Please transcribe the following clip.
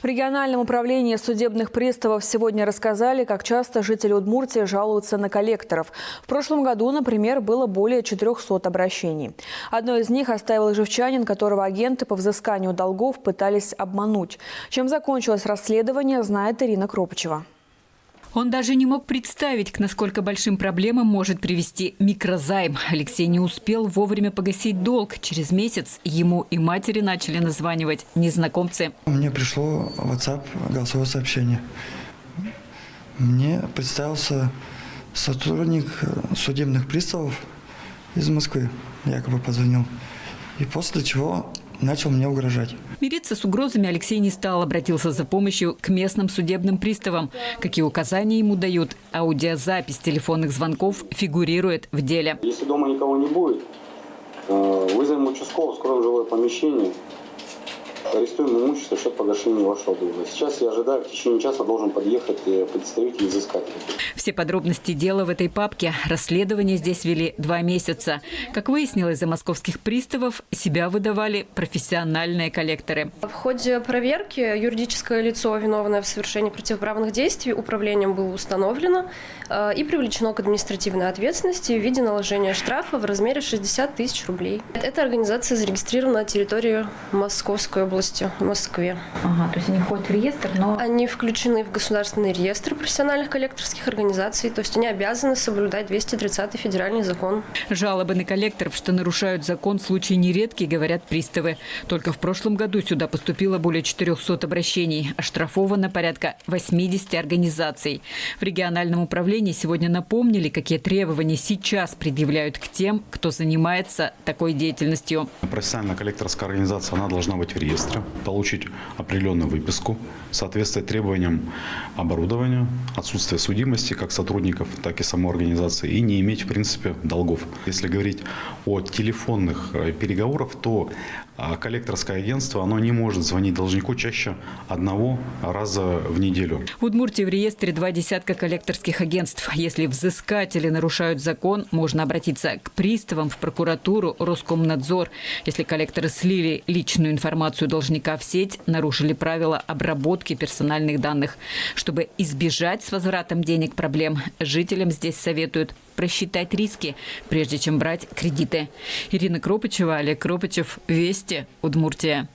В региональном управлении судебных приставов сегодня рассказали, как часто жители Удмуртии жалуются на коллекторов. В прошлом году, например, было более 400 обращений. Одно из них оставил ижевчанин, которого агенты по взысканию долгов пытались обмануть. Чем закончилось расследование, знает Ирина Кропачева. Он даже не мог представить, к насколько большим проблемам может привести микрозайм. Алексей не успел вовремя погасить долг. Через месяц ему и матери начали названивать незнакомцы. Мне пришло в WhatsApp голосовое сообщение. Мне представился сотрудник судебных приставов из Москвы, якобы позвонил. И после чего начал мне угрожать. Мириться с угрозами Алексей не стал, обратился за помощью к местным судебным приставам. Какие указания ему дают, аудиозапись телефонных звонков фигурирует в деле. Если дома никого не будет, вызовем участкового, скроем жилое помещение, арестуем имущество в счет погашения вашего долга. Сейчас я ожидаю, в течение часа должен подъехать представитель взыскателя. Все подробности дела в этой папке. Расследование здесь вели 2 месяца. Как выяснилось, за московских приставов себя выдавали профессиональные коллекторы. В ходе проверки юридическое лицо, виновное в совершении противоправных действий, управлением было установлено и привлечено к административной ответственности в виде наложения штрафа в размере 60 тысяч рублей. Эта организация зарегистрирована на территории Московской области, в Москве. Ага, то есть они входят в реестр, но... Они включены в государственный реестр профессиональных коллекторских организаций, то есть они обязаны соблюдать 230-й федеральный закон. Жалобы на коллекторов, что нарушают закон, случаи нередки, говорят приставы. Только в прошлом году сюда поступило более 400 обращений. Оштрафовано порядка 80 организаций. В региональном управлении сегодня напомнили, какие требования сейчас предъявляют к тем, кто занимается такой деятельностью. Профессиональная коллекторская организация, она должна быть в реестре, получить определенную выписку, соответствовать требованиям оборудования, отсутствие судимости как сотрудников, так и самой организации, и не иметь, в принципе, долгов. Если говорить о телефонных переговорах, то коллекторское агентство, оно не может звонить должнику чаще 1 раза в неделю. В Удмуртии в реестре 2 десятка коллекторских агентств. Если взыскатели нарушают закон, можно обратиться к приставам, в прокуратуру, Роскомнадзор. Если коллекторы слили личную информацию должника в сеть, нарушили правила обработки персональных данных. Чтобы избежать с возвратом денег проблем, жителям здесь советуют просчитать риски, прежде чем брать кредиты. Ирина Кропачева, Олег Кропачев, Вести, Удмуртия.